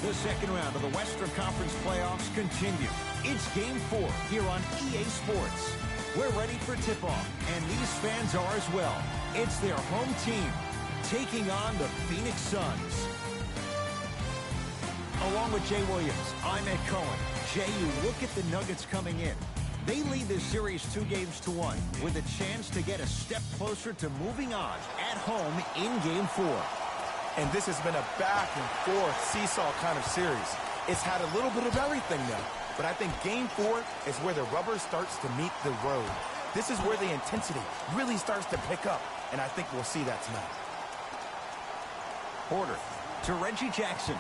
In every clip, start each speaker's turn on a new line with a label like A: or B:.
A: The second round of the Western Conference playoffs continue. It's Game 4 here on EA Sports. We're ready for tip-off, and these fans are as well. It's their home team taking on the Phoenix Suns. Along with Jay Williams, I'm Ed Cohen. Jay, you look at the Nuggets coming in. They lead this series 2-1 with a chance to get a step closer to moving on at home in Game 4.
B: And this has been a back-and-forth seesaw kind of series. It's had a little bit of everything now. But I think Game 4 is where the rubber starts to meet the road. This is where the intensity really starts to pick up. And I think we'll see that tonight.
A: Porter to Reggie Jackson.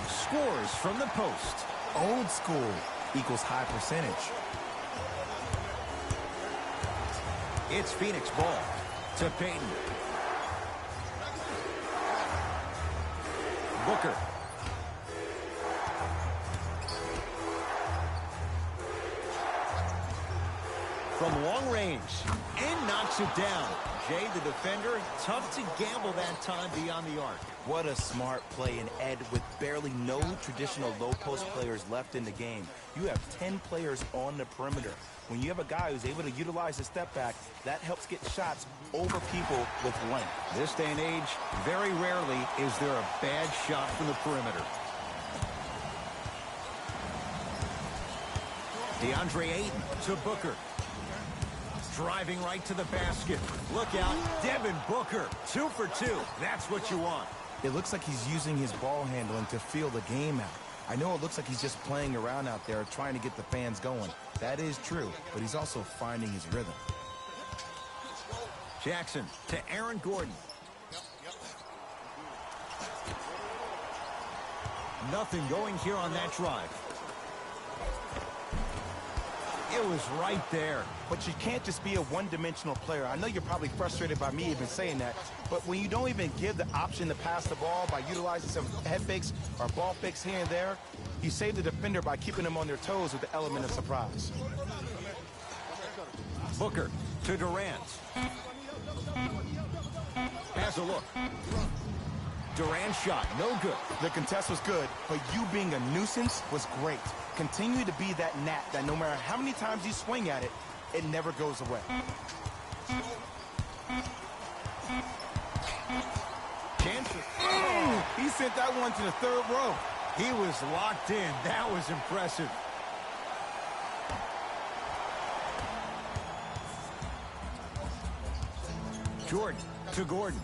A: Scores from the post.
B: Old school equals high percentage.
A: It's Phoenix ball to Payton. Booker. From long range, and knocks it down. Jay, the defender, tough to gamble that time beyond the arc.
B: What a smart play, and Ed, with barely no traditional low-post players left in the game. You have 10 players on the perimeter. When you have a guy who's able to utilize a step back, that helps get shots over people with length.
A: This day and age, very rarely is there a bad shot from the perimeter. DeAndre Ayton to Booker. Driving right to the basket. Look out, Devin Booker, 2 for 2. That's what you want.
B: It looks like he's using his ball handling to feel the game out. I know it looks like he's just playing around out there trying to get the fans going. That is true, but he's also finding his rhythm.
A: Jackson to Aaron Gordon. Nothing going here on that drive. It was right there.
B: But you can't just be a one-dimensional player. I know you're probably frustrated by me even saying that, but when you don't even give the option to pass the ball by utilizing some head fakes or ball fakes here and there, you save the defender by keeping them on their toes with the element of surprise.
A: Booker to Durant. Has a look. Durant shot, no good.
B: The contest was good, but you being a nuisance was great. Continue to be that gnat that no matter how many times you swing at it, it never goes away.
A: Chance. Oh,
B: he sent that one to the third row.
A: He was locked in. That was impressive. Jordan to Gordon.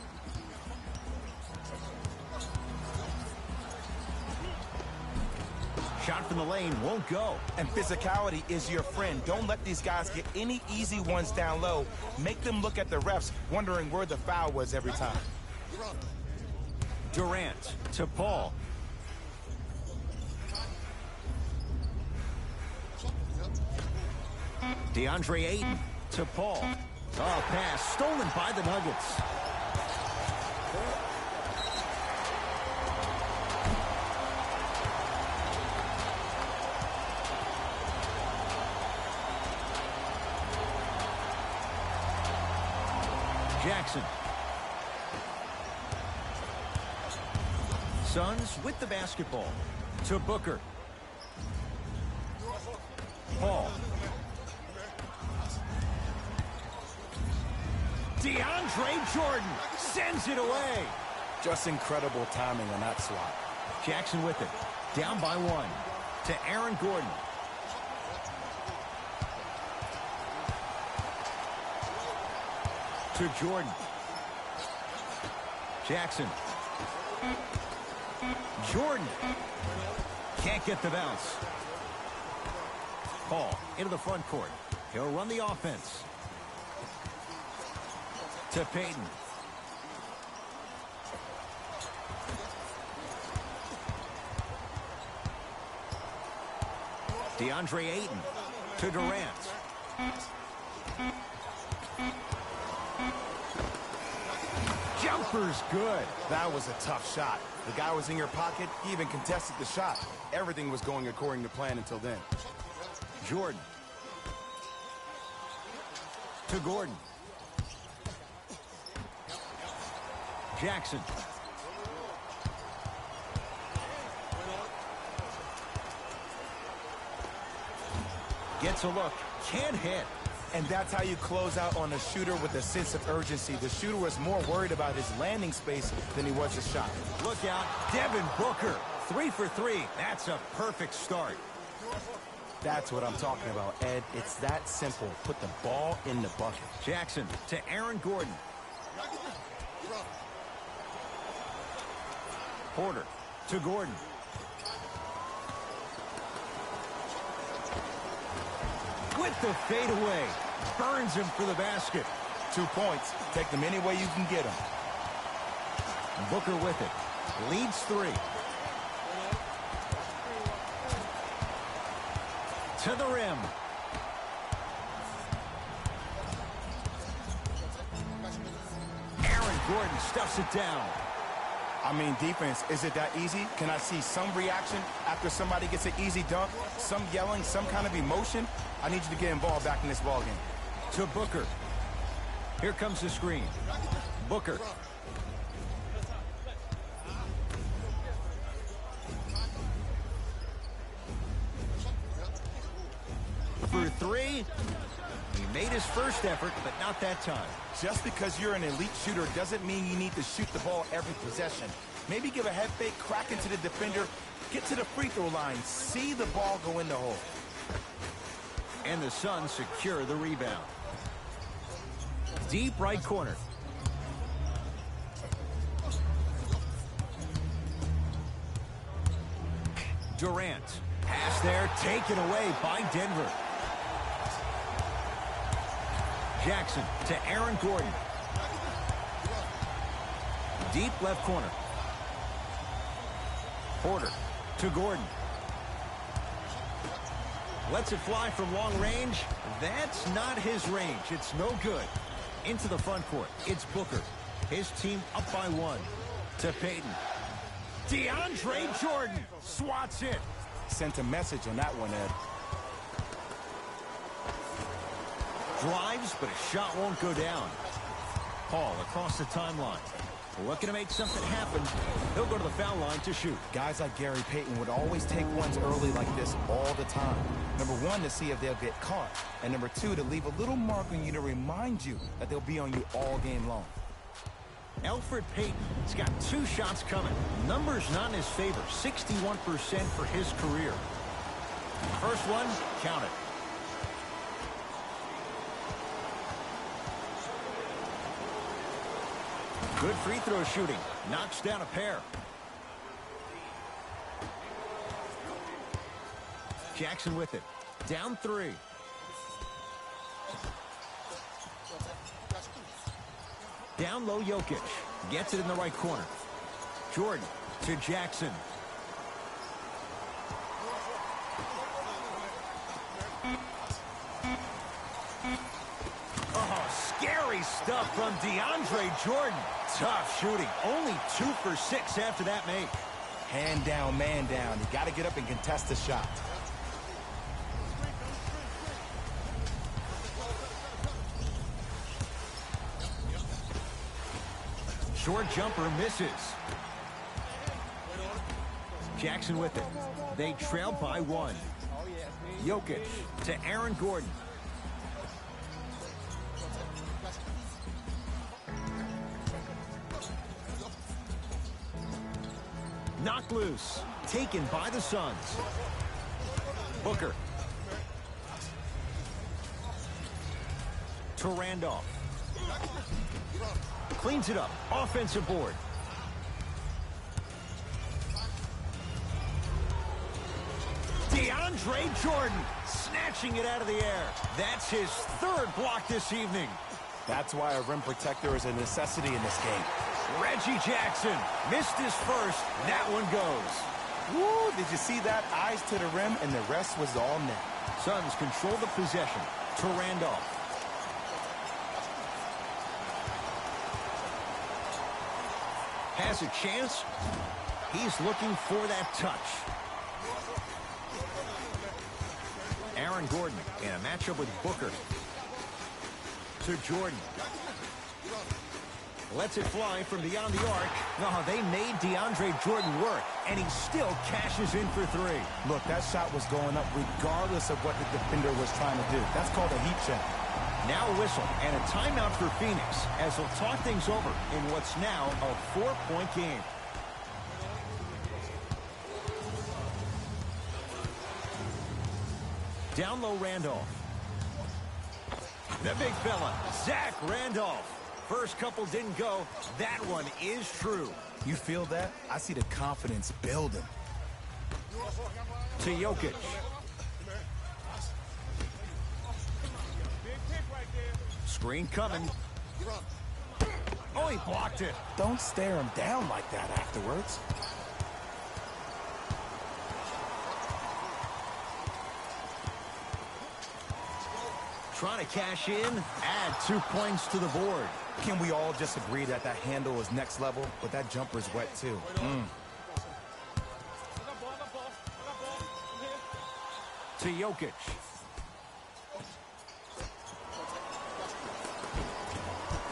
A: Shot from the lane won't go.
B: And physicality is your friend. Don't let these guys get any easy ones down low. Make them look at the refs, wondering where the foul was every time.
A: Durant to Paul. DeAndre Ayton to Paul. Oh, pass stolen by the Nuggets. Jackson. Suns with the basketball. To Booker. Paul. DeAndre Jordan sends it away.
B: Just incredible timing on that swat.
A: Jackson with it. Down by 1. To Aaron Gordon. To Jordan. Jackson. Jordan. Can't get the bounce. Paul into the front court. He'll run the offense. To Payton. DeAndre Ayton to Durant. Jumper's good.
B: That was a tough shot. The guy was in your pocket. He even contested the shot. Everything was going according to plan until then.
A: Jordan. To Gordon. Jackson. Gets a look. Can't hit.
B: And that's how you close out on a shooter with a sense of urgency. The shooter was more worried about his landing space than he was his shot.
A: Look out. Devin Booker. 3 for 3. That's a perfect start.
B: That's what I'm talking about, Ed. It's that simple. Put the ball in the bucket.
A: Jackson to Aaron Gordon. Porter to Gordon. With the fadeaway. Burns him for the basket.
B: 2 points. Take them any way you can get them.
A: Booker with it. Leads 3. To the rim. Aaron Gordon stuffs it down.
B: I mean, defense, is it that easy? Can I see some reaction after somebody gets an easy dunk? Some yelling, some kind of emotion? I need you to get involved back in this ball game.
A: To Booker. Here comes the screen. Booker. For 3. He made his first effort, but not that time.
B: Just because you're an elite shooter doesn't mean you need to shoot the ball every possession. Maybe give a head fake, crack into the defender, get to the free throw line, see the ball go in the hole.
A: And the Suns secure the rebound. Deep right corner. Durant. Pass there, taken away by Denver. Jackson to Aaron Gordon. Deep left corner. Porter to Gordon. Lets it fly from long range. That's not his range. It's no good. Into the front court. It's Booker. His team up by 1. To Payton. DeAndre Jordan swats it.
B: Sent a message on that one, Ed.
A: Drives, but a shot won't go down. Paul across the timeline. Looking to make something happen. He'll go to the foul line to shoot.
B: Guys like Gary Payton would always take ones early like this all the time. Number 1, to see if they'll get caught. And number 2, to leave a little mark on you to remind you that they'll be on you all game long.
A: Elfrid Payton's got 2 shots coming. Numbers not in his favor. 61% for his career. First one, count it. Good free throw shooting. Knocks down a pair. Jackson with it. Down 3. Down low, Jokic. Gets it in the right corner. Jordan to Jackson. Oh, scary stuff from DeAndre Jordan. Tough shooting. Only 2 for 6 after that make.
B: Hand down, man down. You got to get up and contest the shot.
A: Short jumper misses. Jackson with it. They trail by 1. Jokic to Aaron Gordon. Knocked loose. Taken by the Suns. Booker. To Randolph. Cleans it up. Offensive board. DeAndre Jordan snatching it out of the air. That's his 3rd block this evening.
B: That's why a rim protector is a necessity in this game.
A: Reggie Jackson missed his first. That one goes.
B: Woo, did you see that? Eyes to the rim, and the rest was all net.
A: Suns control the possession. To Randolph. Has a chance. He's looking for that touch. Aaron Gordon in a matchup with Booker. To Jordan. Lets it fly from beyond the arc. Oh, they made DeAndre Jordan work, and he still cashes in for three.
B: Look, that shot was going up regardless of what the defender was trying to do. That's called a heat check.
A: Now a whistle and a timeout for Phoenix as they'll talk things over in what's now a 4-point game. Down low, Randolph. The big fella, Zach Randolph. First couple didn't go. That one is true.
B: You feel that? I see the confidence building.
A: To Jokic. Screen coming. Oh, he blocked it.
B: Don't stare him down like that afterwards.
A: Trying to cash in, add 2 points to the board.
B: Can we all just agree that that handle is next level, but that jumper's wet too?
A: To Jokic.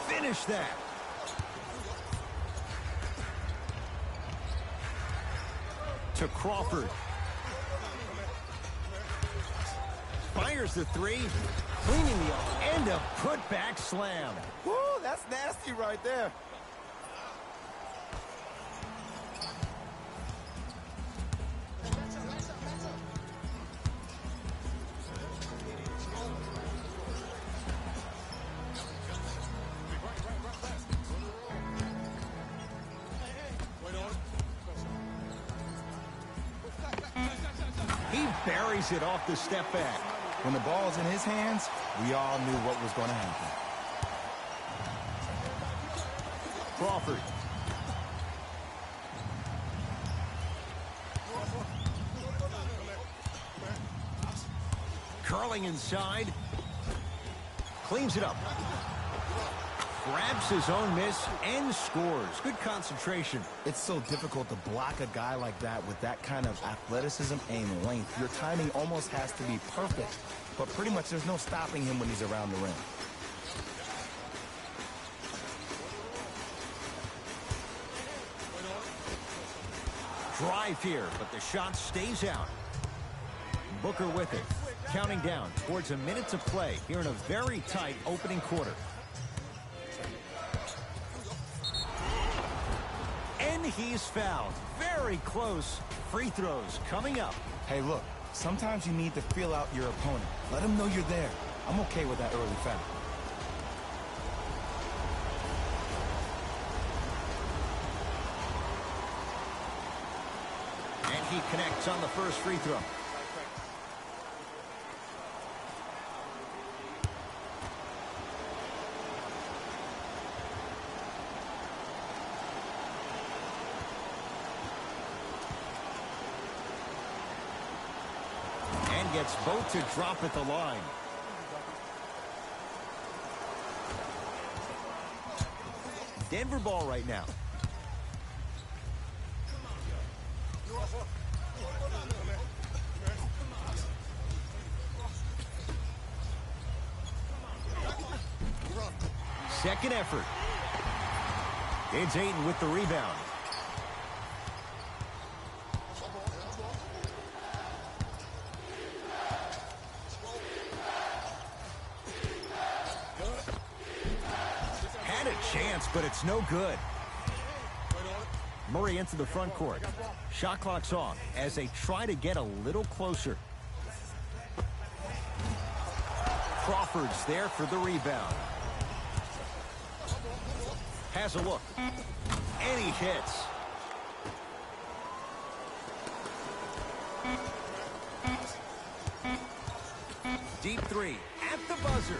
A: Finish that. To Crawford. Fires the three. Cleaning the end of putback slam.
B: Woo, that's nasty right there.
A: He buries it off the step back.
B: When the ball's in his hands, we all knew what was going to happen.
A: Crawford. Curling inside. Cleans it up. Grabs his own miss and scores. Good concentration.
B: It's so difficult to block a guy like that with that kind of athleticism and length. Your timing almost has to be perfect, but pretty much there's no stopping him when he's around the rim.
A: Drive here, but the shot stays out. Booker with it. Counting down towards a minute to play here in a very tight opening quarter. And he's fouled. Very close. Free throws coming up.
B: Hey, look, sometimes you need to feel out your opponent. Let him know you're there. I'm okay with that early foul.
A: And he connects on the first free throw. Gets both to drop at the line. Denver ball right now. Second effort. It's Ayton with the rebound. But it's no good. Murray into the front court. Shot clock's off as they try to get a little closer. Crawford's there for the rebound. Has a look. And he hits. Deep three at the buzzer.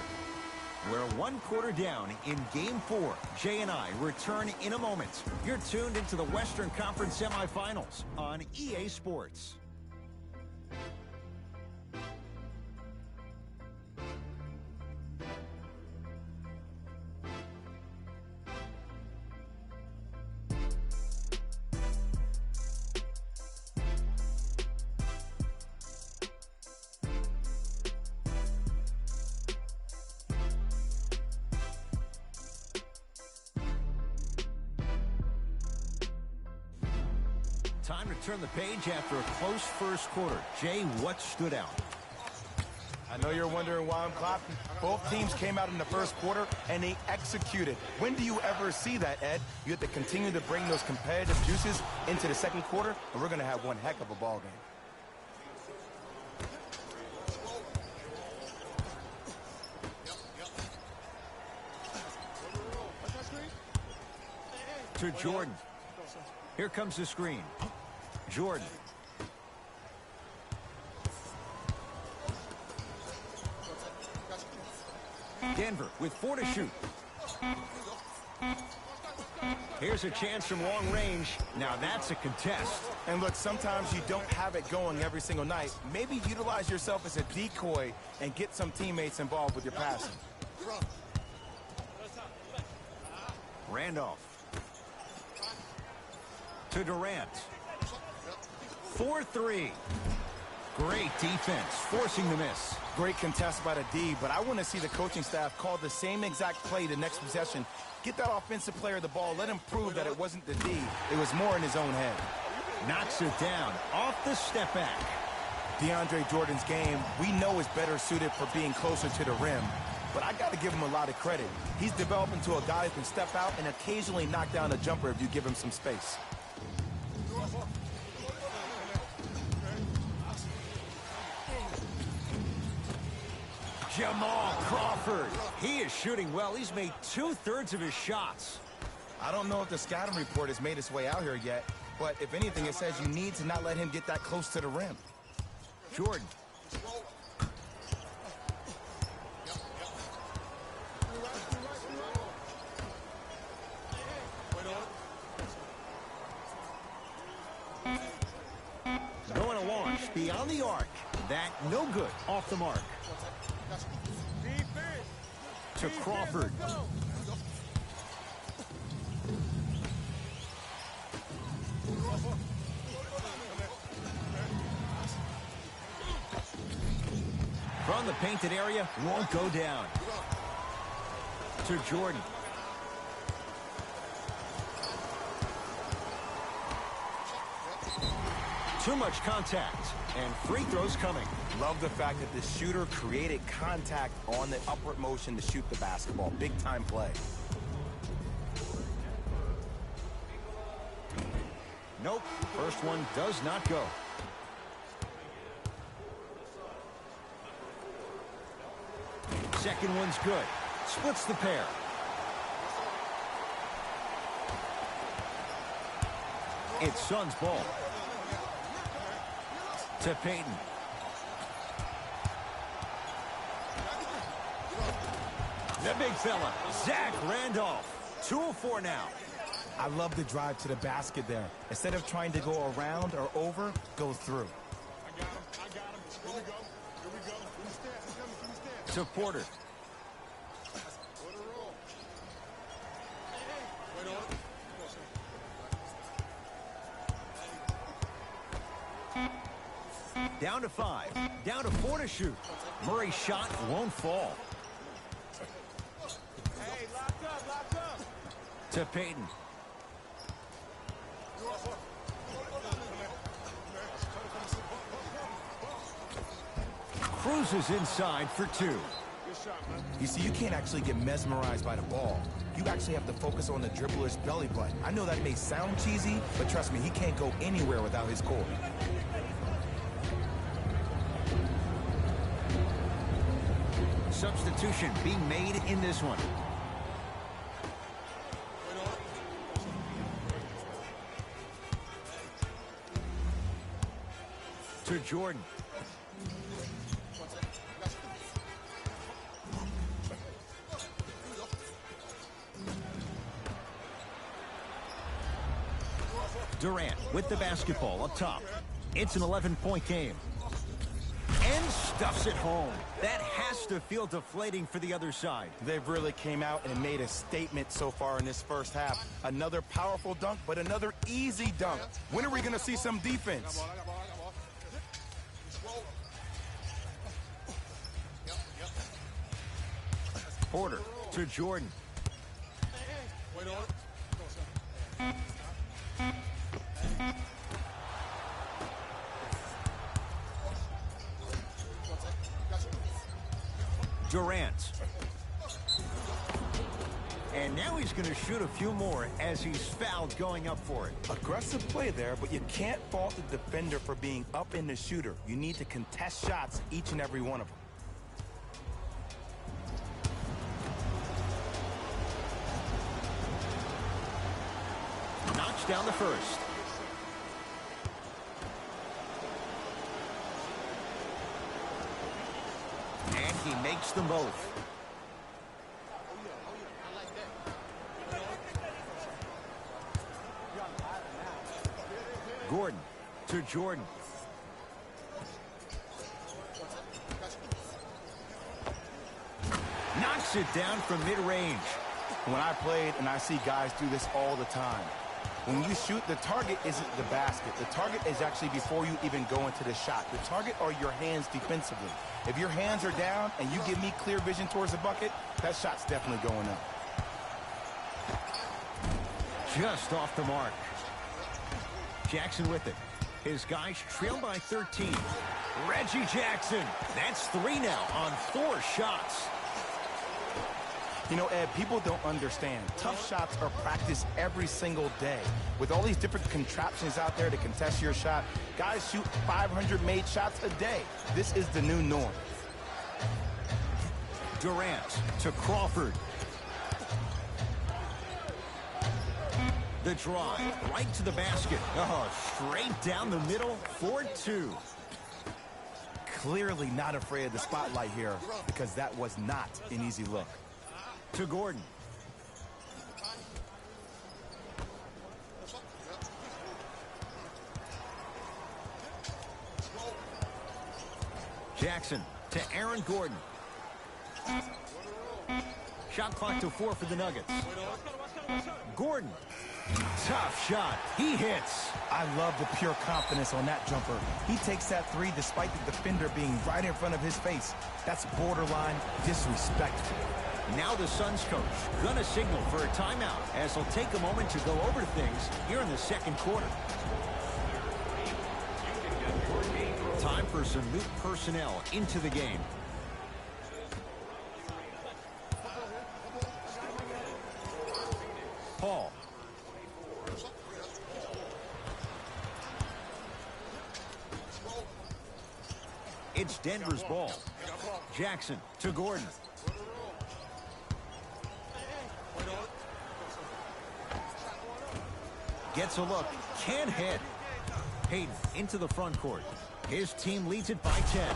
A: We're 1 quarter down in Game 4. Jay and I return in a moment. You're tuned into the Western Conference semifinals on EA Sports. Time to turn the page after a close first quarter. Jay, what stood out?
B: I know you're wondering why I'm clapping. Both teams came out in the first quarter, and they executed. When do you ever see that, Ed? You have to continue to bring those competitive juices into the second quarter, and we're going to have one heck of a ball game.
A: To Jordan. Here comes the screen. Jordan. Denver with 4 to shoot. Here's a chance from long range. Now that's a contest.
B: And look, sometimes you don't have it going every single night. Maybe utilize yourself as a decoy and get some teammates involved with your passing.
A: Randolph. To Durant. 4-3. Great defense, forcing the miss.
B: Great contest by the D, but I want to see the coaching staff call the same exact play the next possession. Get that offensive player the ball. Let him prove that it wasn't the D. It was more in his own head.
A: Knocks it down off the step back.
B: DeAndre Jordan's game, we know, is better suited for being closer to the rim. But I got to give him a lot of credit. He's developed into a guy who can step out and occasionally knock down a jumper if you give him some space.
A: Jamal Crawford. He is shooting well. He's made 2/3 of his shots.
B: I don't know if the scouting report has made its way out here yet, but if anything, it says you need to not let him get that close to the rim.
A: Jordan. Going to launch beyond the arc. That no good. Off the mark. To Crawford. From the painted area, won't go down. To Jordan. Too much contact, and free throws coming.
B: Love the fact that the shooter created contact on the upward motion to shoot the basketball. Big time play.
A: Nope, first one does not go. Second one's good. Splits the pair. It's Suns ball. To Payton. The big fella, Zach Randolph. 2 of 4 now.
B: I love the drive to the basket there. Instead of trying to go around or over, go through.
A: To Porter. Down to 5. Down to 4 to shoot. Murray's shot won't fall.
C: Hey, lock up.
A: To Payton. Cruises inside for 2.
B: You see, you can't actually get mesmerized by the ball. You actually have to focus on the dribbler's belly button. I know that may sound cheesy, but trust me, he can't go anywhere without his core.
A: Substitution being made in this one. To Jordan. Durant with the basketball up top. It's an 11-point game. And stuffs it home. That has to feel deflating for the other side.
B: They've really came out and made a statement so far in this first half. Another powerful dunk, but another easy dunk. When are we going to see some defense?
A: Porter to Jordan. Durant. And now he's going to shoot a few more as he's fouled going up for it.
B: Aggressive play there, but you can't fault the defender for being up in the shooter. You need to contest shots, each and every one of them.
A: Knocks down the first. And he makes them both. Gordon to Jordan. Knocks it down from mid-range.
B: When I played, and I see guys do this all the time, when you shoot, the target isn't the basket. The target is actually before you even go into the shot. The target are your hands defensively. If your hands are down and you give me clear vision towards the bucket, that shot's definitely going up.
A: Just off the mark. Jackson with it. His guys trail by 13. Reggie Jackson. That's 3 now on 4 shots.
B: You know, Ed, people don't understand. Tough shots are practiced every single day. With all these different contraptions out there to contest your shot, guys shoot 500 made shots a day. This is the new norm.
A: Durant to Crawford. The drive right to the basket. Oh, straight down the middle, 4-2.
B: Clearly not afraid of the spotlight here because that was not an easy look.
A: To Gordon. Jackson to Aaron Gordon. Shot clock to 4 for the Nuggets. Gordon. Tough shot. He hits.
B: I love the pure confidence on that jumper. He takes that 3 despite the defender being right in front of his face. That's borderline disrespectful.
A: Now the Suns coach gonna signal for a timeout as he'll take a moment to go over things here in the second quarter. Time for some new personnel into the game. Paul. It's Denver's ball. Jackson to Gordon. Gets a look. Can't hit. Hayden into the front court. His team leads it by 10.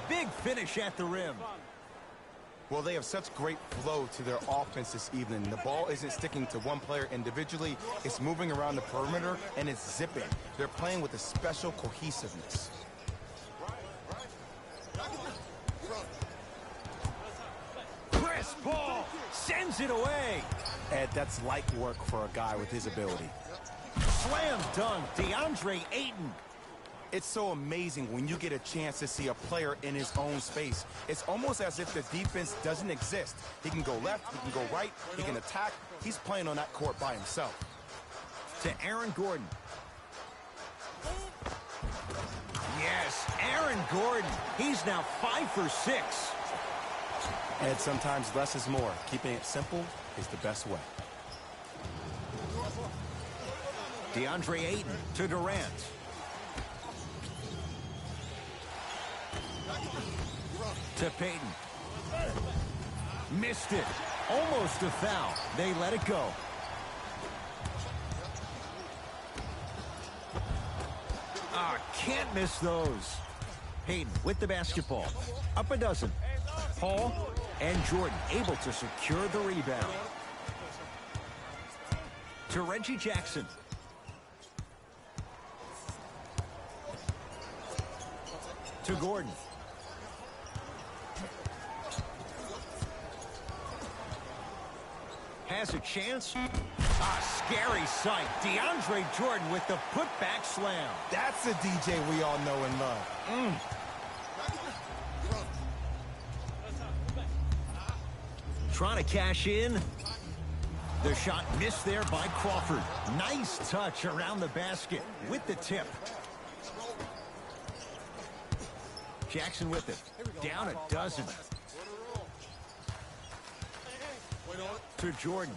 A: Big finish at the rim.
B: Well, they have such great flow to their offense this evening. The ball isn't sticking to one player individually. It's moving around the perimeter, and it's zipping. They're playing with a special cohesiveness.
A: Chris Paul sends it away.
B: Ed, that's light work for a guy with his ability.
A: Slam dunk, DeAndre Ayton.
B: It's so amazing when you get a chance to see a player in his own space. It's almost as if the defense doesn't exist. He can go left, he can go right, he can attack. He's playing on that court by himself.
A: To Aaron Gordon. Yes, Aaron Gordon. He's now 5 for 6.
B: And sometimes less is more. Keeping it simple is the best way.
A: DeAndre Ayton to Durant. To Payton. Missed it. Almost a foul. They let it go. Can't miss those. Payton with the basketball. Up a dozen. Paul and Jordan able to secure the rebound. To Reggie Jackson. To Gordon. Has a chance. A scary sight. DeAndre Jordan with the putback slam.
B: That's a DJ we all know and love.
A: Trying to cash in. The shot missed there by Crawford. Nice touch around the basket with the tip. Jackson with it. Down a dozen. to Jordan.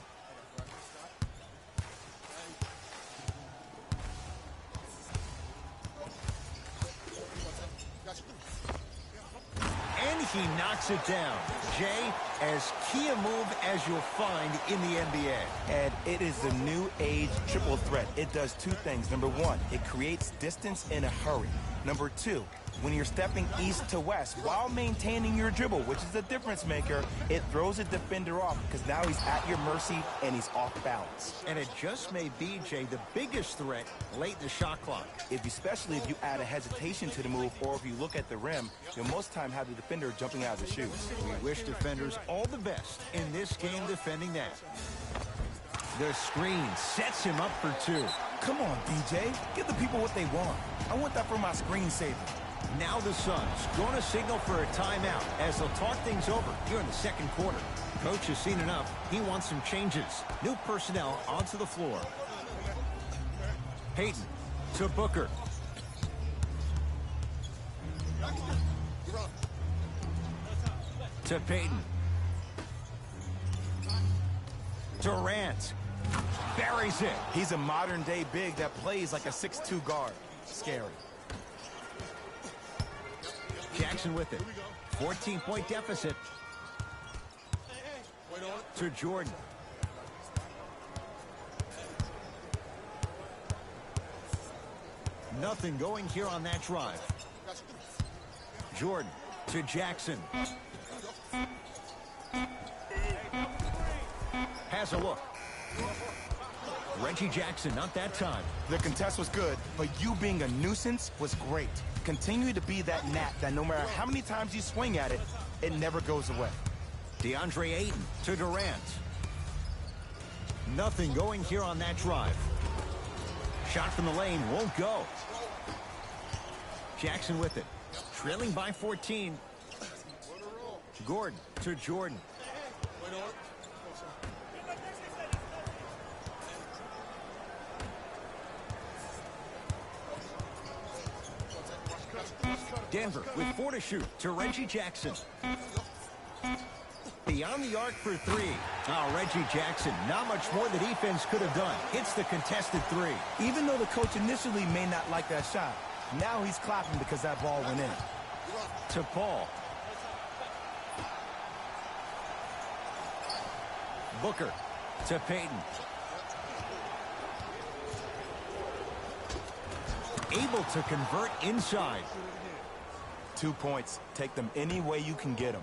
A: And he knocks it down. Jay, as key a move as you'll find in the NBA.
B: And it is the new age triple threat. It does two things. Number one, it creates distance in a hurry. Number two, when you're stepping east to west while maintaining your dribble, which is a difference maker, it throws a defender off because now he's at your mercy and he's off balance.
A: And it just may be, Jay, the biggest threat late in the shot clock.
B: Especially if you add a hesitation to the move, or if you look at the rim, you'll most time have the defender jumping out of the shoes.
A: We wish defenders all the best in this game defending that. The screen sets him up for two.
B: Come on, DJ. Give the people what they want. I want that for my screensaver.
A: Now the Suns going to signal for a timeout as they'll talk things over here in the second quarter. Coach has seen enough. He wants some changes. New personnel onto the floor. Payton to Booker. To Payton. Durant. Buries it.
B: He's a modern-day big that plays like a 6'2 guard. Scary.
A: Jackson with it. 14-point deficit. To Jordan. Nothing going here on that drive. Jordan to Jackson. Has a look. Reggie Jackson, not that time.
B: The contest was good, but you being a nuisance was great. Continue to be that gnat that no matter how many times you swing at it, it never goes away.
A: DeAndre Ayton to Durant. Nothing going here on that drive. Shot from the lane won't go. Jackson with it. Trailing by 14. Gordon to Jordan. Denver with 4 to shoot to Reggie Jackson. Beyond the arc for 3. Oh, Reggie Jackson, not much more the defense could have done. Hits the contested 3.
B: Even though the coach initially may not like that shot, now he's clapping because that ball went in.
A: To Paul. Booker to Payton. Able to convert inside.
B: 2 points. Take them any way you can get them.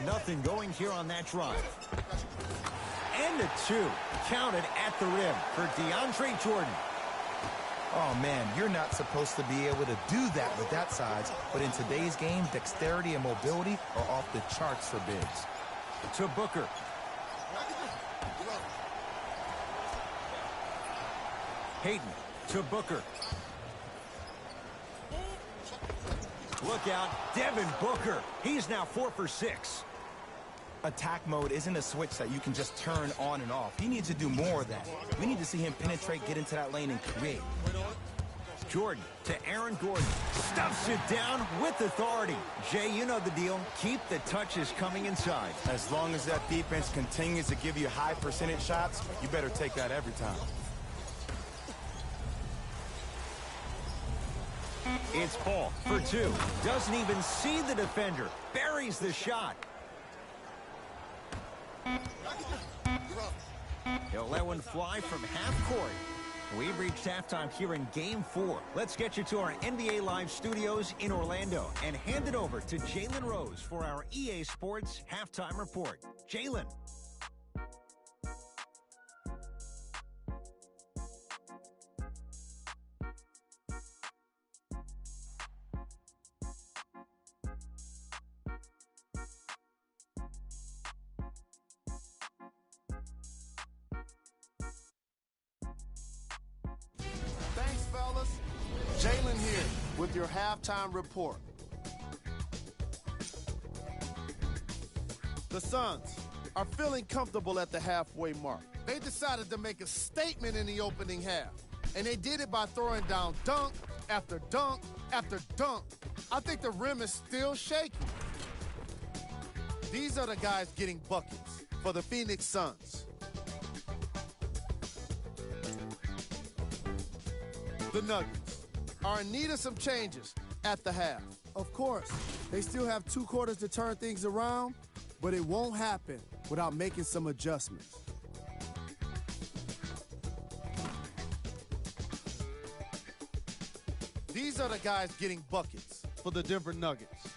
A: Nothing going here on that drive. And a 2. Counted at the rim for DeAndre Jordan.
B: Oh, man, you're not supposed to be able to do that with that size, but in today's game, dexterity and mobility are off the charts for bigs.
A: To Booker. Payton to Booker. Look out, Devin Booker. He's now 4 for 6.
B: Attack mode isn't a switch that you can just turn on and off. He needs to do more of that. We need to see him penetrate, get into that lane, and create.
A: Jordan to Aaron Gordon. Stuffs it down with authority. Jay, you know the deal. Keep the touches coming inside.
B: As long as that defense continues to give you high percentage shots, you better take that every time.
A: It's Paul for 2. Doesn't even see the defender. Buries the shot. He'll let one fly from half court. We've reached halftime here in Game 4. Let's get you to our NBA Live studios in Orlando and hand it over to Jalen Rose for our EA Sports Halftime Report. Jalen.
C: Thanks, fellas. Jalen here with your halftime report. The Suns are feeling comfortable at the halfway mark. They decided to make a statement in the opening half, and they did it by throwing down dunk after dunk after dunk. I think the rim is still shaky. These are the guys getting buckets for the Phoenix Suns. The Nuggets are in need of some changes at the half.
D: Of course, they still have 2 quarters to turn things around, but it won't happen without making some adjustments.
C: These are the guys getting buckets for the Denver Nuggets.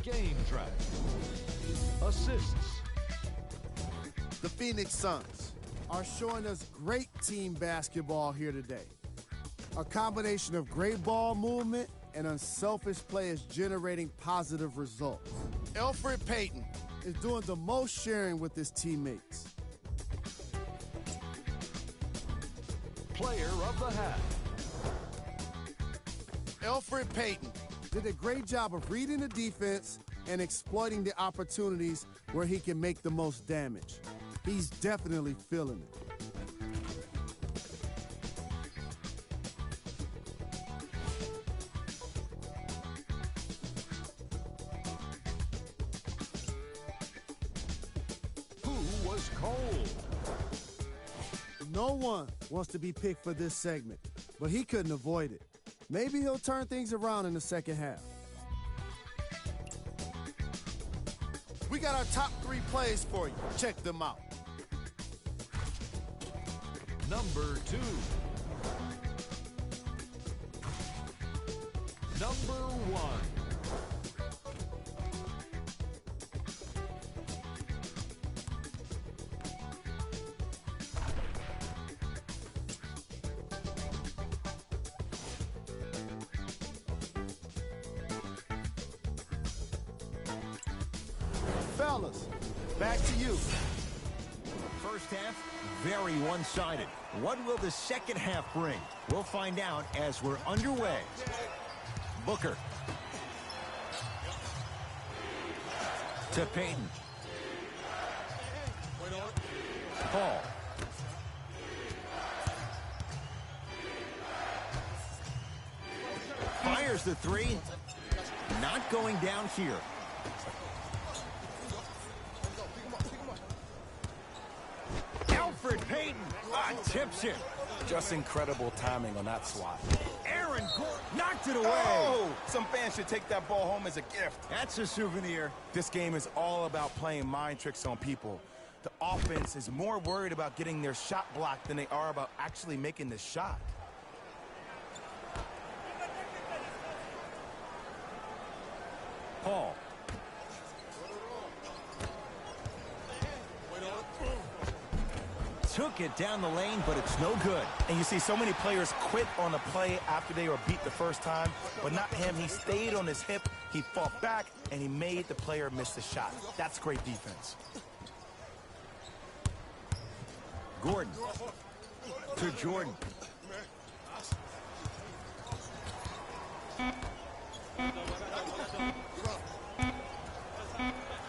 A: Game track. Assists.
C: The Phoenix Suns
D: Are showing us great team basketball here today. A combination of great ball movement and unselfish players generating positive results.
C: Elfrid Payton
D: Is doing the most sharing with his teammates.
A: Player of the half.
C: Elfrid Payton
D: Did a great job of reading the defense and exploiting the opportunities where he can make the most damage. He's definitely feeling it.
A: Who was cold?
D: No one wants to be picked for this segment, but he couldn't avoid it. Maybe he'll turn things around in the second half.
C: We got our top 3 plays for you. Check them out.
A: Number 2. Number 1.
C: Fellas, back to you.
A: First half, very one-sided. What will the second half bring? We'll find out as we're underway. Booker. To Payton. Paul. Fires the 3. Not going down here. Elfrid Payton tips it.
B: Just incredible timing on that swat.
A: Aaron Gordon knocked it away.
B: Oh! Some fans should take that ball home as a gift.
A: That's a souvenir.
B: This game is all about playing mind tricks on people. The offense is more worried about getting their shot blocked than they are about actually making the shot.
A: Paul. Took it down the lane, but it's no good.
B: And you see so many players quit on a play after they were beat the first time, but not him. He stayed on his hip, he fought back, and he made the player miss the shot. That's great defense.
A: Gordon to Jordan.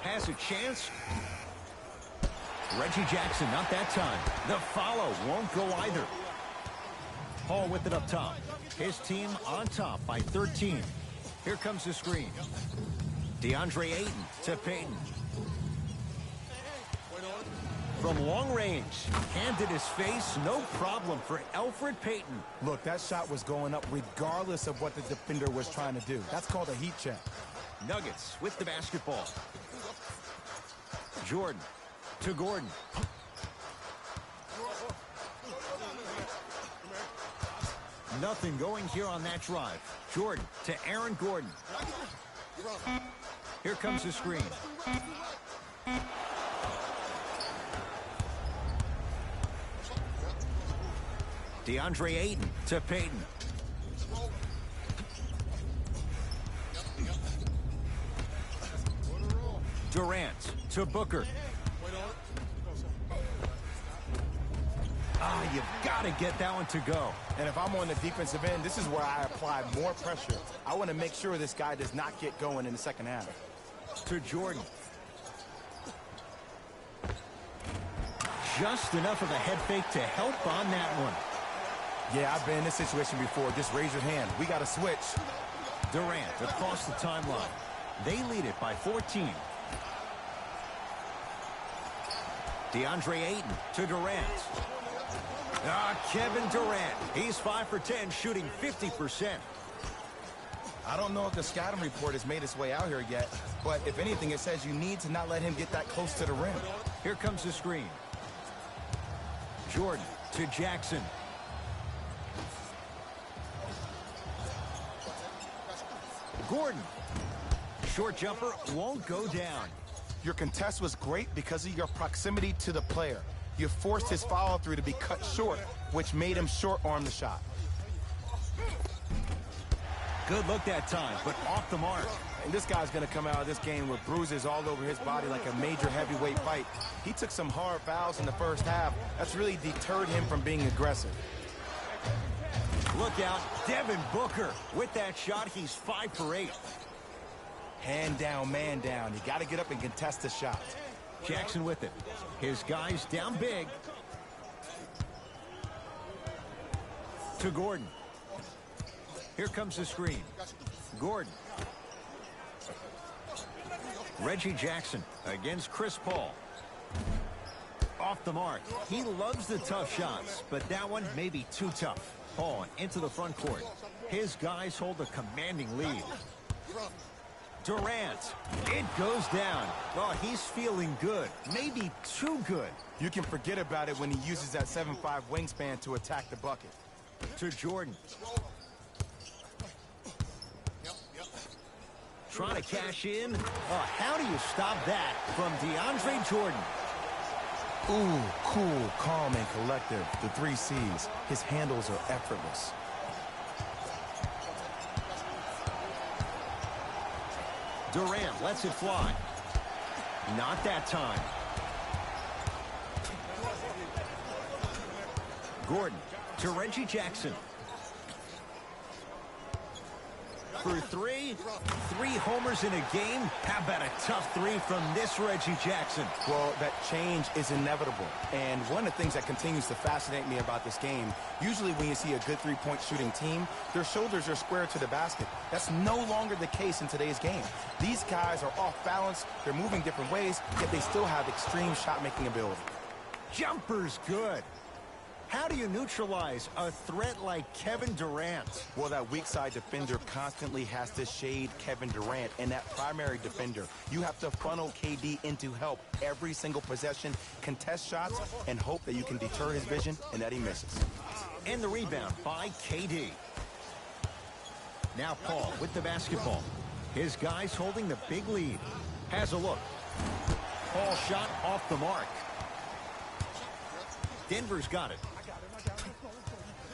A: Has a chance. Reggie Jackson, not that time. The follow won't go either. Paul with it up top. His team on top by 13. Here comes the screen. DeAndre Ayton to Payton. From long range, hand in his face, no problem for Elfrid Payton.
B: Look, that shot was going up regardless of what the defender was trying to do. That's called a heat check.
A: Nuggets with the basketball. Jordan to Gordon. Nothing going here on that drive. Jordan to Aaron Gordon. Here comes the screen. DeAndre Ayton to Payton. Durant to Booker. You've got to get that one to go.
B: And if I'm on the defensive end, this is where I apply more pressure. I want to make sure this guy does not get going in the second half.
A: To Jordan. just enough of a head fake to help on that one.
B: Yeah, I've been in this situation before. Just raise your hand. We got to switch.
A: Durant across the timeline. They lead it by 14. DeAndre Ayton to Durant. Kevin Durant. He's 5 for 10, shooting 50%.
B: I don't know if the scouting report has made its way out here yet, but if anything, it says you need to not let him get that close to the rim.
A: Here comes the screen. Jordan to Jackson. Gordon. Short jumper won't go down.
B: Your contest was great because of your proximity to the player. You forced his follow-through to be cut short, which made him short-arm the shot.
A: Good look that time, but off the mark.
B: And this guy's going to come out of this game with bruises all over his body like a major heavyweight fight. He took some hard fouls in the first half. That's really deterred him from being aggressive.
A: Look out, Devin Booker. With that shot, he's 5 for 8.
B: Hand down, man down. You got to get up and contest the shot.
A: Jackson with it. His guys down big. To Gordon. Here comes the screen. Gordon. Reggie Jackson against Chris Paul. Off the mark. He loves the tough shots, but that one may be too tough. Paul into the front court. His guys hold a commanding lead. Durant. It goes down. Well, he's feeling good. Maybe too good.
B: You can forget about it when he uses that 7'5" wingspan to attack the bucket.
A: To Jordan. Trying to cash in. How do you stop that from DeAndre Jordan?
B: Ooh, cool, calm, and collective. The 3 C's. His handles are effortless.
A: Durant lets it fly. Not that time. Gordon to Reggie Jackson. For 3 homers in a game. How about a tough 3 from this Reggie Jackson?
B: Well, that change is inevitable. And one of the things that continues to fascinate me about this game, usually when you see a good three-point shooting team, their shoulders are square to the basket. That's no longer the case in today's game. These guys are off balance, they're moving different ways, yet they still have extreme shot-making ability.
A: Jumper's good. How do you neutralize a threat like Kevin Durant?
B: Well, that weak side defender constantly has to shade Kevin Durant, and that primary defender, you have to funnel KD into help every single possession, contest shots, and hope that you can deter his vision and that he misses.
A: And the rebound by KD. Now Paul with the basketball. His guys holding the big lead. Has a look. Paul shot off the mark. Denver's got it.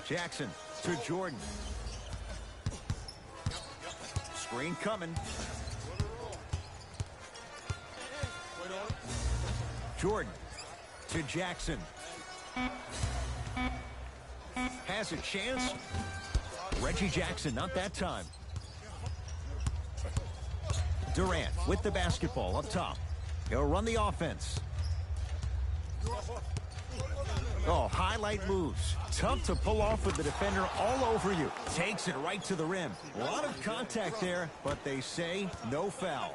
A: Jackson to Jordan. Screen coming. Jordan to Jackson. Has a chance. Reggie Jackson, not that time. Durant with the basketball up top. He'll run the offense. Oh, highlight moves. Tough to pull off with the defender all over you. Takes it right to the rim. A lot of contact there, but they say no foul.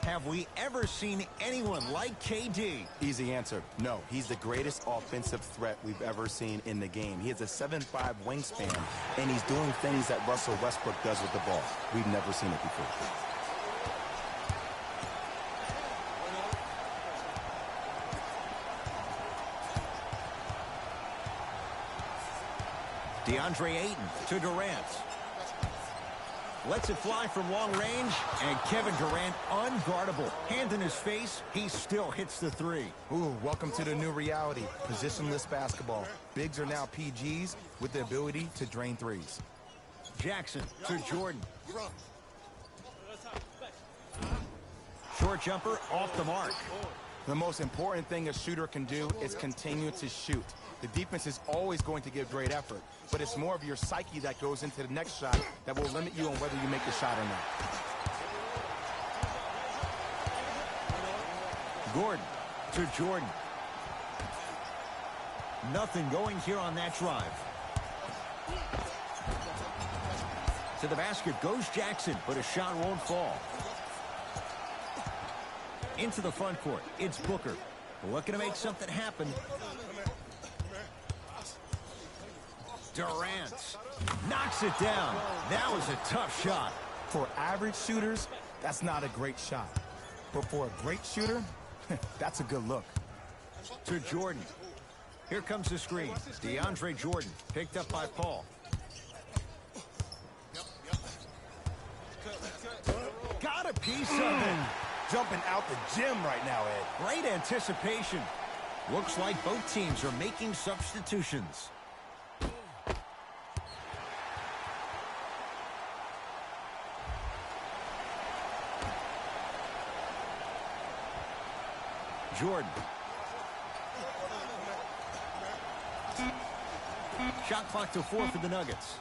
A: Have we ever seen anyone like KD?
B: Easy answer. No, he's the greatest offensive threat we've ever seen in the game. He has a 7'5" wingspan, and he's doing things that Russell Westbrook does with the ball. We've never seen it before.
A: DeAndre Ayton to Durant. Lets it fly from long range, and Kevin Durant unguardable. Hand in his face, he still hits the 3.
B: Ooh, welcome to the new reality. Positionless basketball. Bigs are now PGs with the ability to drain threes.
A: Jackson to Jordan. Short jumper off the mark.
B: The most important thing a shooter can do is continue to shoot. The defense is always going to give great effort, but it's more of your psyche that goes into the next shot that will limit you on whether you make the shot or not.
A: Gordon to Jordan. Nothing going here on that drive. To the basket goes Jackson, but a shot won't fall. Into the front court, it's Booker. Looking to make something happen. Durant knocks it down. That was a tough shot.
B: For average shooters, that's not a great shot. But for a great shooter, that's a good look.
A: To Jordan. Here comes the screen. DeAndre Jordan picked up by Paul. Got a piece of it.
B: Jumping out the gym right now, Ed.
A: Great anticipation. Looks like both teams are making substitutions. Jordan. Shot clock to 4 for the Nuggets.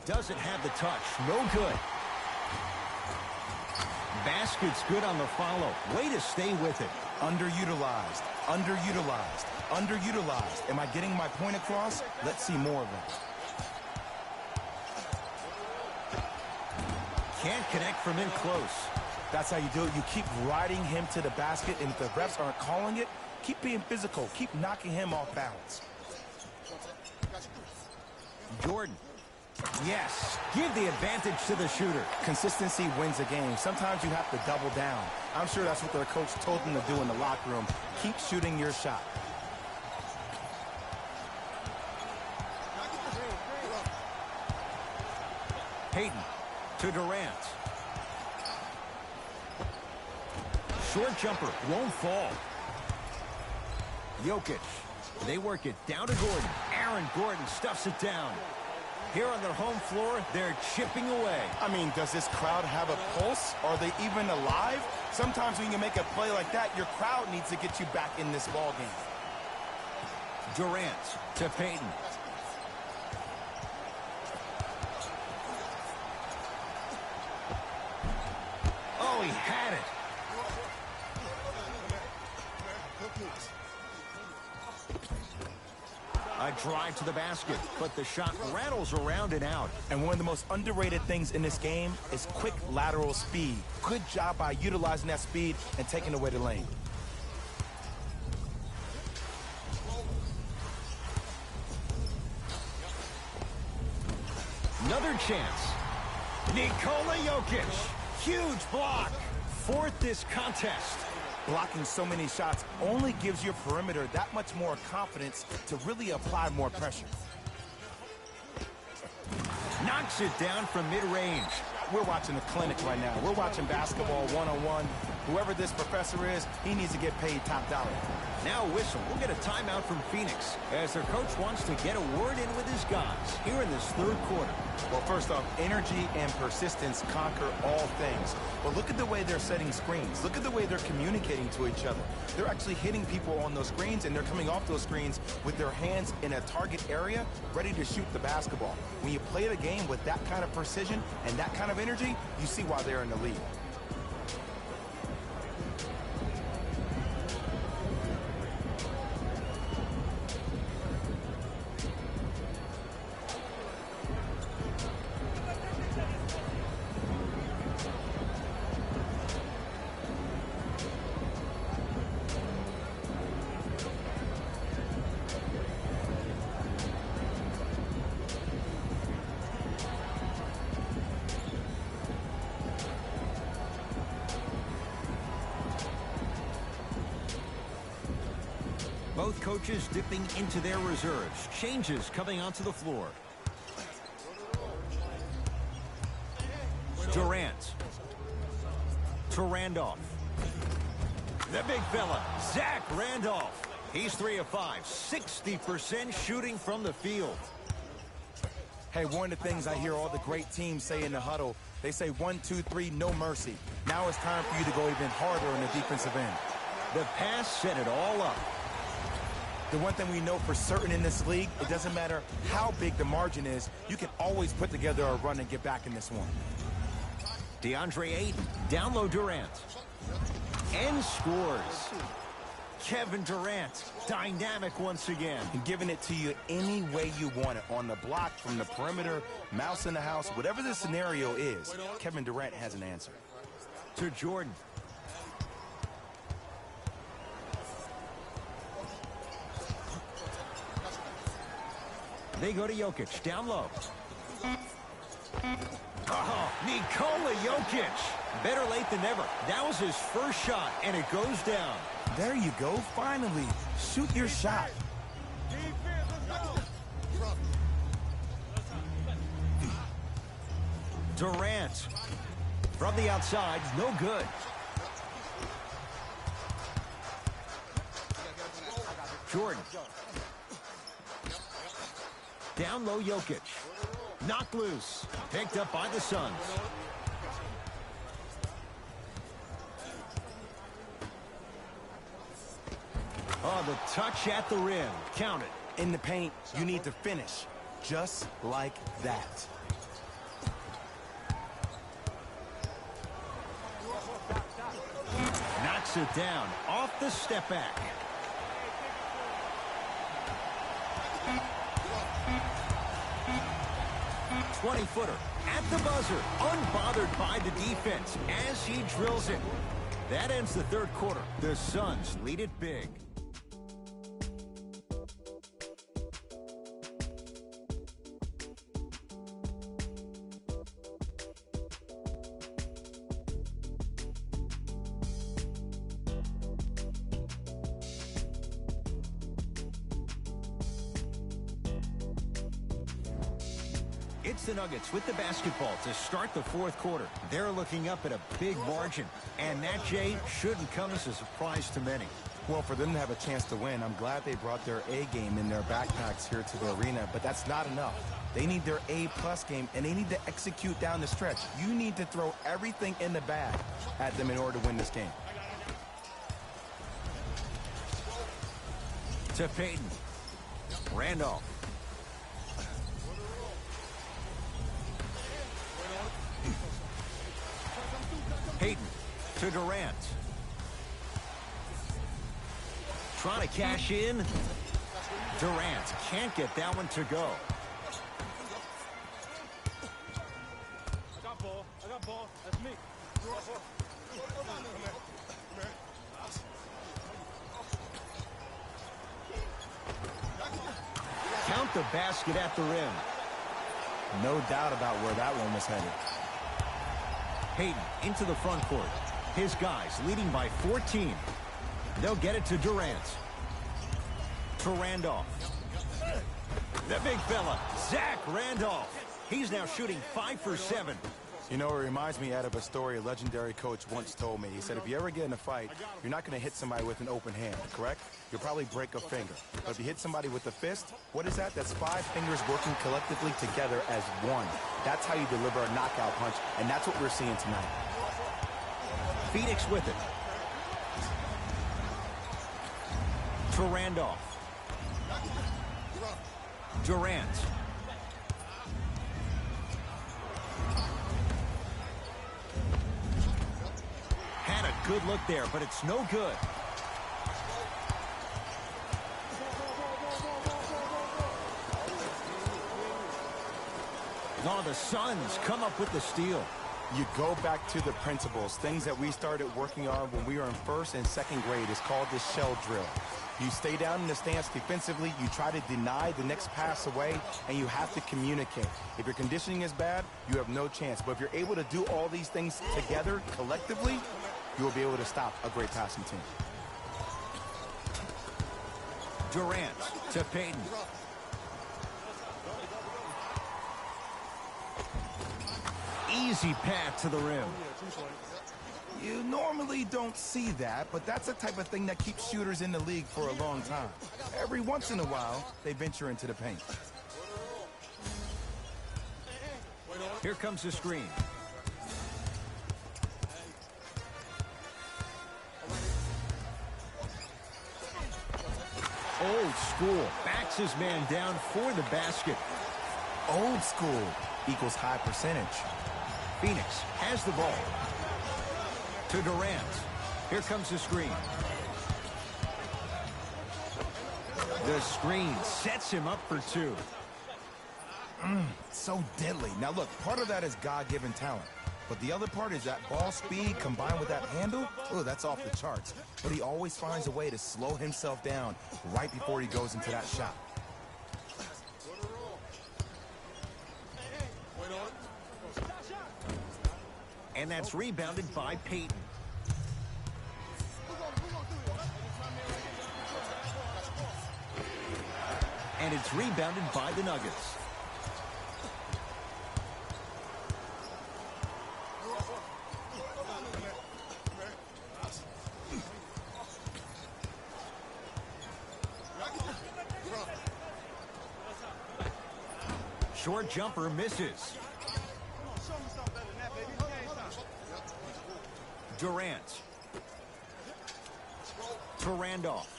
A: Doesn't have the touch. No good. Basket's good on the follow. Way to stay with it.
B: Underutilized, underutilized, underutilized. Am I getting my point across? Let's see more of it.
A: Can't connect from in close.
B: That's how you do it. You keep riding him to the basket, and if the refs aren't calling it, keep being physical. Keep knocking him off balance.
A: Jordan. Yes. Give the advantage to the shooter.
B: Consistency wins a game. Sometimes you have to double down. I'm sure that's what their coach told them to do in the locker room. Keep shooting your shot.
A: Payton to Durant. Short jumper won't fall. Jokic. They work it down to Gordon. Aaron Gordon stuffs it down. Here on their home floor, they're chipping away.
B: I mean, does this crowd have a pulse? Are they even alive? Sometimes when you make a play like that, your crowd needs to get you back in this ball game.
A: Durant to Payton. Oh, he had it. A drive to the basket, but the shot rattles around and out.
B: And one of the most underrated things in this game is quick lateral speed. Good job by utilizing that speed and taking away the lane.
A: Another chance. Nikola Jokic. Huge block. Fourth this contest.
B: Blocking so many shots only gives your perimeter that much more confidence to really apply more pressure.
A: Knocks it down from mid-range.
B: We're watching a clinic right now. We're watching basketball one-on-one. Whoever this professor is, he needs to get paid top dollar.
A: Now a whistle. We'll get a timeout from Phoenix as their coach wants to get a word in with his guys here in this third quarter.
B: Well, first off, energy and persistence conquer all things. But look at the way they're setting screens. Look at the way they're communicating to each other. They're actually hitting people on those screens, and they're coming off those screens with their hands in a target area, ready to shoot the basketball. When you play the game with that kind of precision and that kind of energy, you see why they're in the lead.
A: Both coaches dipping into their reserves. Changes coming onto the floor. Durant. To Randolph. The big fella, Zach Randolph. He's 3 of 5, 60% shooting from the field.
B: Hey, one of the things I hear all the great teams say in the huddle, they say 1, 2, 3, no mercy. Now it's time for you to go even harder on the defensive end.
A: The pass set it all up.
B: The one thing we know for certain in this league, it doesn't matter how big the margin is, you can always put together a run and get back in this one.
A: DeAndre Ayton, down low Durant. And scores. Kevin Durant, dynamic once again.
B: And giving it to you any way you want it. On the block, from the perimeter, mouse in the house, whatever the scenario is, Kevin Durant has an answer.
A: To Jordan. They go to Jokic, down low. Oh, Nikola Jokic. Better late than never. That was his first shot, and it goes down.
B: There you go, finally. Shoot your shot.
A: Durant. From the outside, no good. Jordan. Down low, Jokic. Knocked loose. Picked up by the Suns. Oh, the touch at the rim. Count it.
B: In the paint, you need to finish. Just like that.
A: Knocks it down. Off the step back. .20-footer at the buzzer, unbothered by the defense as he drills it. That ends the third quarter. The Suns lead it big. It's the Nuggets with the basketball to start the fourth quarter. They're looking up at a big margin, and that, Jay, shouldn't come as a surprise to many.
B: Well, for them to have a chance to win, I'm glad they brought their A game in their backpacks here to the arena, but that's not enough. They need their A-plus game, and they need to execute down the stretch. You need to throw everything in the bag at them in order to win this game.
A: To Payton. Randolph. Payton to Durant. Trying to cash in. Durant can't get that one to go.
E: I got ball. That's me.
A: Count the basket at the rim.
B: No doubt about where that one was headed.
A: Payton into the front court. His guys leading by 14. They'll get it to Durant. To Randolph. The big fella, Zach Randolph. He's now shooting 5 for 7.
B: You know, it reminds me out of a story a legendary coach once told me. He said, if you ever get in a fight, you're not going to hit somebody with an open hand, correct? You'll probably break a finger. But if you hit somebody with a fist, what is that? That's 5 fingers working collectively together as one. That's how you deliver a knockout punch, and that's what we're seeing tonight.
A: Phoenix with it. To Randolph. Durant. Had a good look there, but it's no good. Oh, the Suns come up with the steal.
B: You go back to the principles, things that we started working on when we were in first and second grade. It's called the shell drill. You stay down in the stance defensively, you try to deny the next pass away, and you have to communicate. If your conditioning is bad, you have no chance. But if you're able to do all these things together, collectively, you will be able to stop a great passing team.
A: Durant to Payton. Easy path to the rim.
B: You normally don't see that, but that's the type of thing that keeps shooters in the league for a long time. Every once in a while, they venture into the paint.
A: Here comes the screen. Old school. Backs his man down for the basket.
B: Old school equals high percentage.
A: Phoenix has the ball. To Durant. Here comes the screen. The screen sets him up for two.
B: So deadly. Now look, part of that is God-given talent. But the other part is that ball speed combined with that handle. Oh, that's off the charts. But he always finds a way to slow himself down right before he goes into that shot.
A: And that's rebounded by Payton. And it's rebounded by the Nuggets. Short jumper misses. Durant. To Randolph.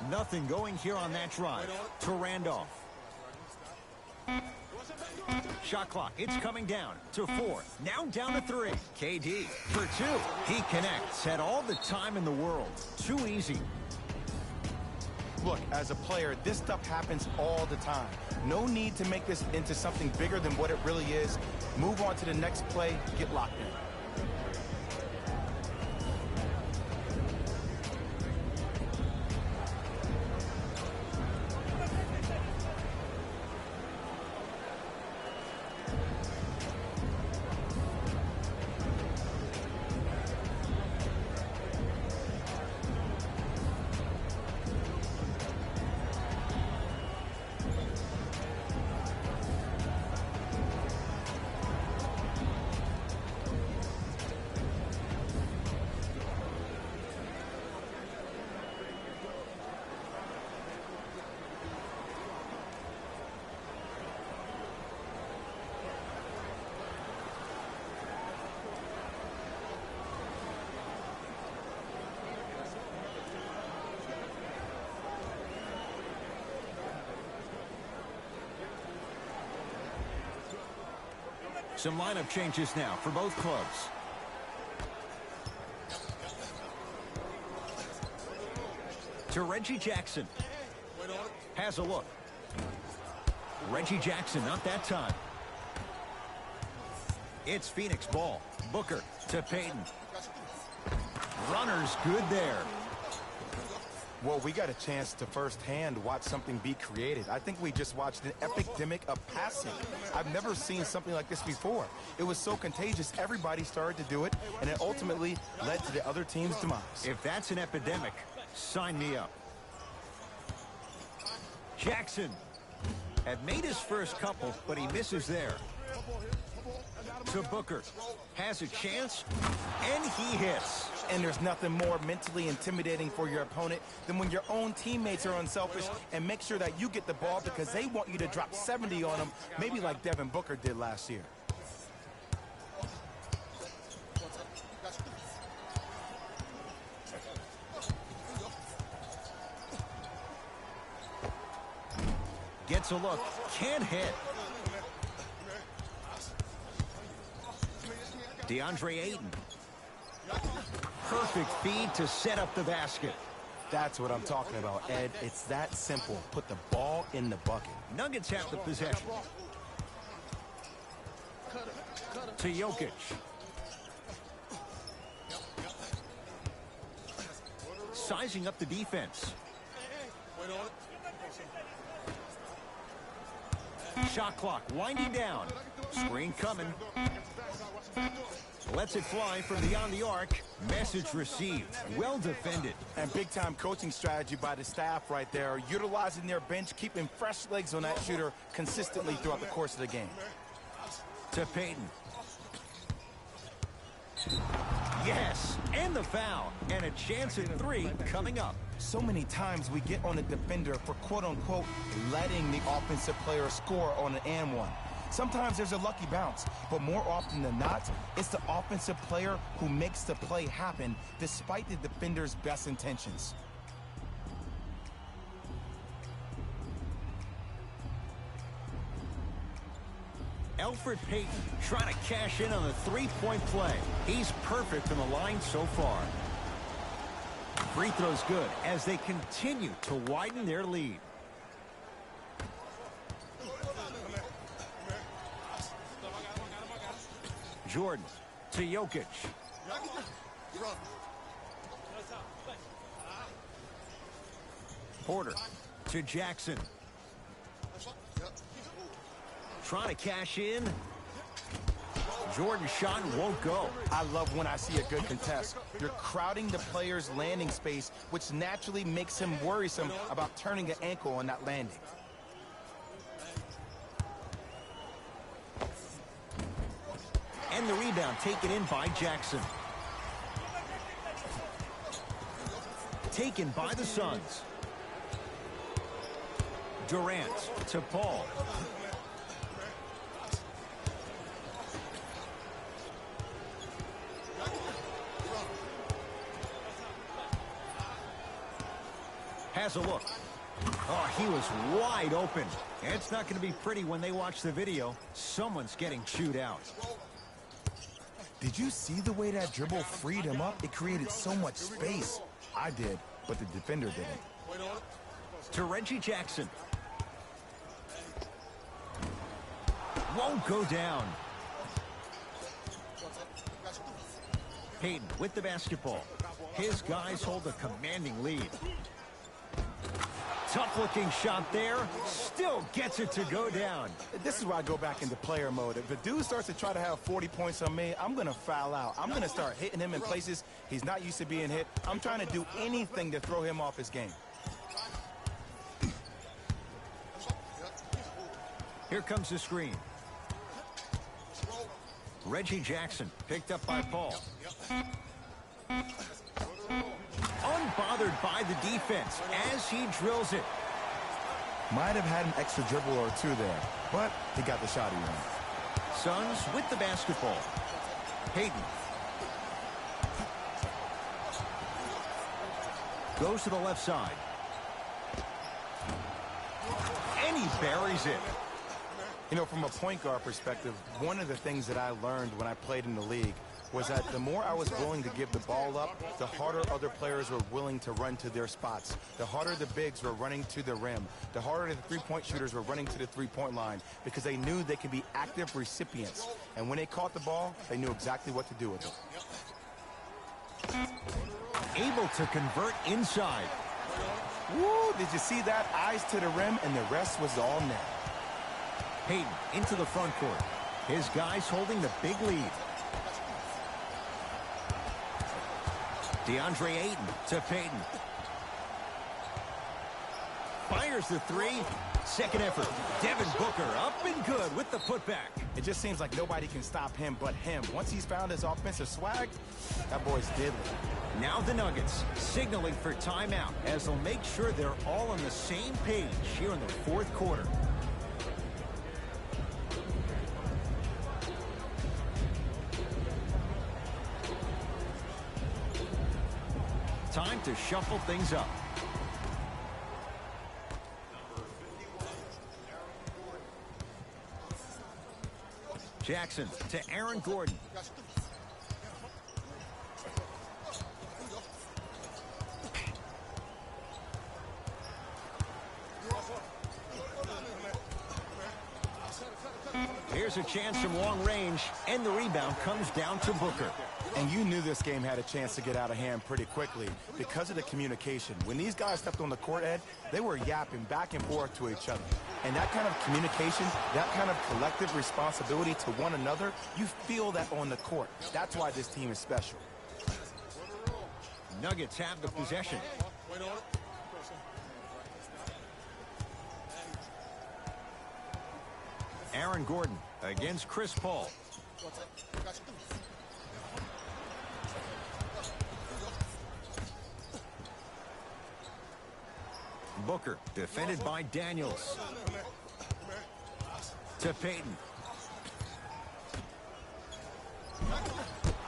A: Nothing going here on that drive. To Randolph. Shot clock. It's coming down to 4. Now down to 3. KD for 2. He connects. Had all the time in the world. Too easy.
B: Look, as a player, this stuff happens all the time. No need to make this into something bigger than what it really is. Move on to the next play, get locked in.
A: Some lineup changes now for both clubs. To Reggie Jackson. Has a look. Reggie Jackson, not that time. It's Phoenix ball. Booker to Payton. Runner's good there.
B: Well, we got a chance to firsthand watch something be created. I think we just watched an epidemic of passing. I've never seen something like this before. It was so contagious, everybody started to do it, and it ultimately led to the other team's demise.
A: If that's an epidemic, sign me up. Jackson had made his first couple, but he misses there. To Booker. Has a chance, and he hits.
B: And there's nothing more mentally intimidating for your opponent than when your own teammates are unselfish and make sure that you get the ball because they want you to drop 70 on them, maybe like Devin Booker did last year.
A: Gets a look, can't hit. DeAndre Ayton. Perfect feed to set up the basket.
B: That's what I'm talking about, Ed. It's that simple. Put the ball in the bucket.
A: Nuggets have the possession. To Jokic. Sizing up the defense. Shot clock winding down. Screen coming. Lets it fly from beyond the arc. Message received. Well defended.
B: And big-time coaching strategy by the staff right there, utilizing their bench, keeping fresh legs on that shooter consistently throughout the course of the game.
A: To Payton. Yes, and the foul. And a chance at 3 coming up.
B: So many times we get on a defender for quote-unquote letting the offensive player score on an and one. Sometimes there's a lucky bounce, but more often than not, it's the offensive player who makes the play happen despite the defender's best intentions.
A: Elfrid Payton trying to cash in on the three-point play. He's perfect from the line so far. free throw's good as they continue to widen their lead. Jordan to Jokic. Porter to Jackson. Trying to cash in. Jordan's shot won't go.
B: I love when I see a good contest. You're crowding the player's landing space, which naturally makes him worrisome about turning an ankle on that landing.
A: And the rebound taken in by Jackson. Taken by the Suns. Durant to Paul. Has a look. Oh, he was wide open. It's not going to be pretty when they watch the video. Someone's getting chewed out.
B: Did you see the way that dribble freed him up? It created so much space. I did, but the defender didn't.
A: To Reggie Jackson. Won't go down. Payton with the basketball. His guys hold a commanding lead. Tough-looking shot there. Still gets it to go down.
B: This is where I go back into player mode. If the dude starts to try to have 40 points on me, I'm going to foul out. I'm going to start hitting him in places he's not used to being hit. I'm trying to do anything to throw him off his game.
A: Here comes the screen. Reggie Jackson picked up by Paul. Unbothered by the defense as he drills it.
B: Might have had an extra dribble or two there, but he got the shot he wanted.
A: Suns with the basketball. Payton. Goes to the left side. And he buries it.
B: You know, from a point guard perspective, one of the things that I learned when I played in the league was that the more I was willing to give the ball up, the harder other players were willing to run to their spots. The harder the bigs were running to the rim. The harder the three-point shooters were running to the three-point line because they knew they could be active recipients. And when they caught the ball, they knew exactly what to do with it.
A: Able to convert inside.
B: Woo! Did you see that? Eyes to the rim, and the rest was all net.
A: Payton into the front court. His guys holding the big lead. DeAndre Ayton to Payton. Fires the three. Second effort. Devin Booker up and good with the putback.
B: It just seems like nobody can stop him but him. Once he's found his offensive swag, that boy's deadly.
A: Now the Nuggets signaling for timeout as they'll make sure they're all on the same page here in the fourth quarter. Time to shuffle things up. Jackson to Aaron Gordon. Here's a chance from long range, and the rebound comes down to Booker.
B: And you knew this game had a chance to get out of hand pretty quickly because of the communication. When these guys stepped on the court, Ed, they were yapping back and forth to each other. And that kind of communication, that kind of collective responsibility to one another, you feel that on the court. That's why this team is special.
A: Nuggets have the possession. Aaron Gordon against Chris Paul. Booker defended by Daniels. To Payton.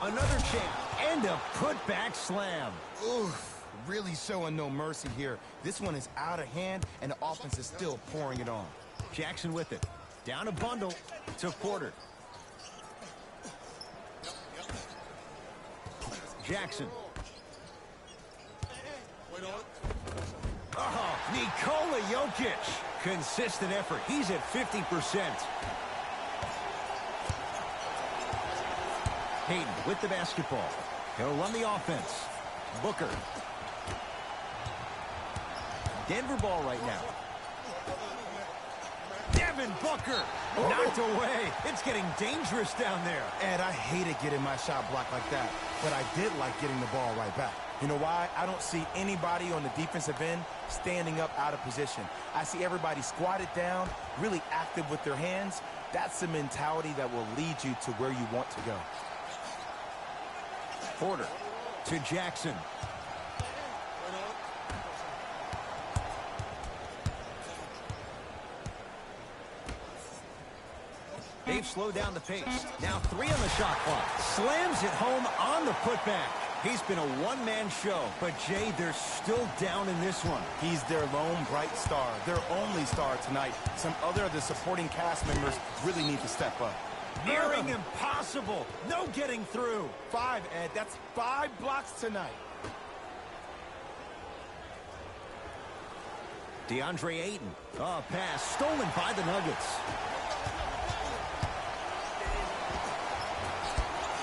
A: Another chance and a putback slam.
B: Oof, really showing no mercy here. This one is out of hand, and the offense is still pouring it on.
A: Jackson with it. Down a bundle to Porter. Oh, Nikola Jokic. Consistent effort. He's at 50%. Hayden with the basketball. He'll run the offense. Booker. Denver ball right now. Devin Booker. Knocked away. It's getting dangerous down there.
B: And I hated getting my shot blocked like that, but I did like getting the ball right back. You know why? I don't see anybody on the defensive end standing up out of position. I see everybody squatted down, really active with their hands. That's the mentality that will lead you to where you want to go.
A: Porter to Jackson. They've slowed down the pace. Now 3 on the shot clock. Slams it home on the putback. He's been a one-man show, but Jay, they're still down in this one.
B: He's their lone bright star, their only star tonight. Some other of the supporting cast members really need to step up.
A: Nearing impossible. No getting through.
B: 5, Ed. That's 5 blocks tonight.
A: DeAndre Ayton. Oh, pass stolen by the Nuggets.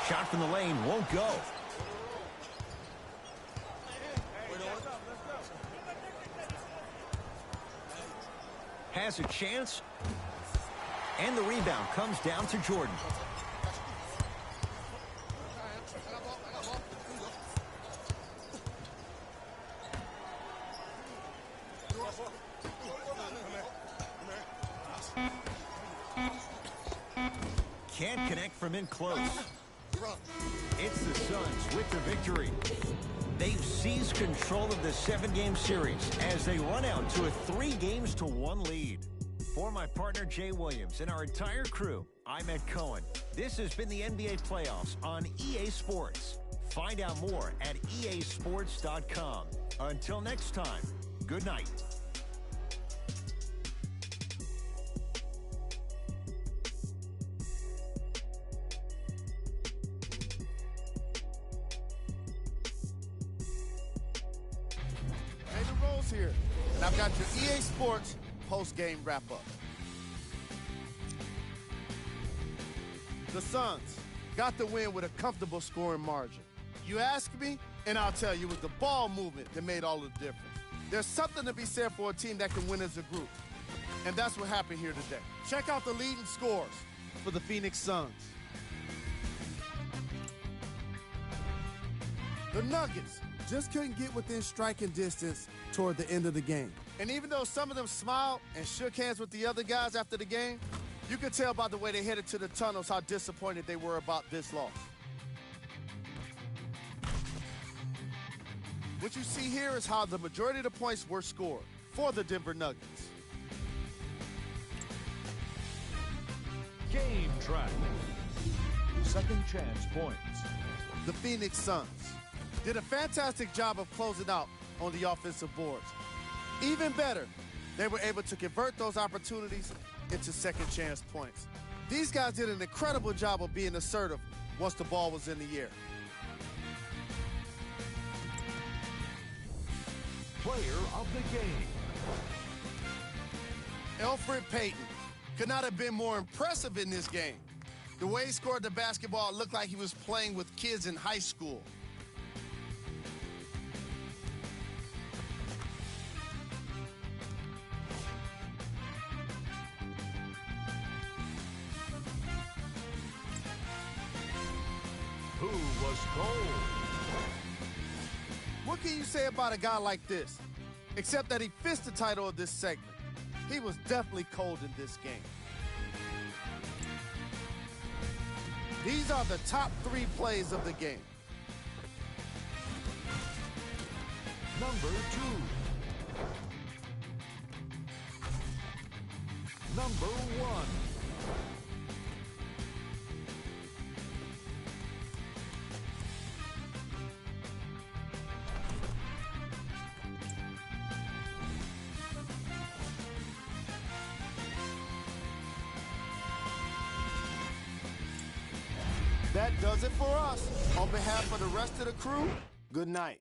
A: Shot from the lane won't go. Has a chance. And the rebound comes down to Jordan. Can't connect from in close. It's the Suns with the victory. They've seized control of the 7-game series as they run out to a 3-1 lead. For my partner, Jay Williams, and our entire crew, I'm Ed Cohen. This has been the NBA Playoffs on EA Sports. Find out more at easports.com. Until next time, good night.
D: Jalen Rose here, and I've got your EA Sports post-game wrap-up. The Suns got the win with a comfortable scoring margin. You ask me, and I'll tell you, it was the ball movement that made all the difference. There's something to be said for a team that can win as a group, and that's what happened here today. Check out the leading scores for the Phoenix Suns. The Nuggets just couldn't get within striking distance toward the end of the game. And even though some of them smiled and shook hands with the other guys after the game, you could tell by the way they headed to the tunnels how disappointed they were about this loss. What you see here is how the majority of the points were scored for the Denver Nuggets.
E: Game track. Second chance points.
D: The Phoenix Suns did a fantastic job of closing out on the offensive boards. Even better, they were able to convert those opportunities into second chance points. These guys did an incredible job of being assertive once the ball was in the air.
E: Player of the game.
D: Elfrid Payton could not have been more impressive in this game. The way he scored the basketball looked like he was playing with kids in high school.
E: Who was cold?
D: What can you say about a guy like this? Except that he fits the title of this segment. He was definitely cold in this game. These are the top 3 plays of the game.
E: Number 2. Number 1.
D: That does it for us. On behalf of the rest of the crew, good night.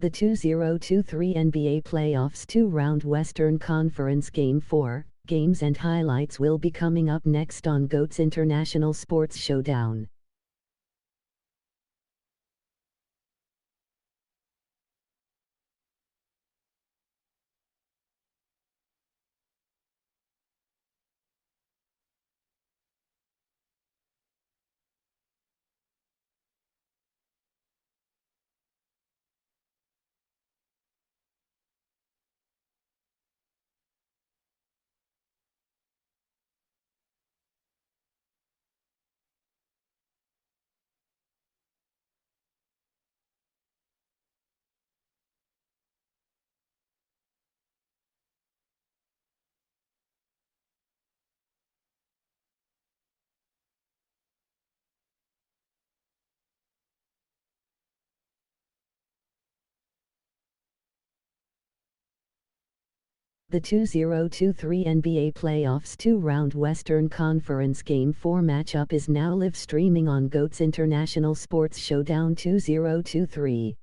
F: The 2023 NBA Playoffs 2-round Western Conference Game 4 games and highlights will be coming up next on GOAT's International Sports Showdown. The 2023 NBA Playoffs 2-round Western Conference Game 4 matchup is now live streaming on GOAT's International Sports Showdown 2023.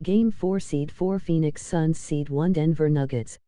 F: Game 4 Seed 4 Phoenix Suns Seed 1 Denver Nuggets.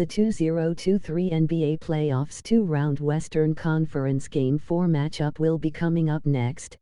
F: The 2023 NBA Playoffs 2-round Western Conference Game 4 matchup will be coming up next.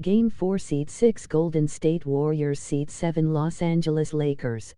F: Game 4 Seed 6 Golden State Warriors Seed 7 Los Angeles Lakers.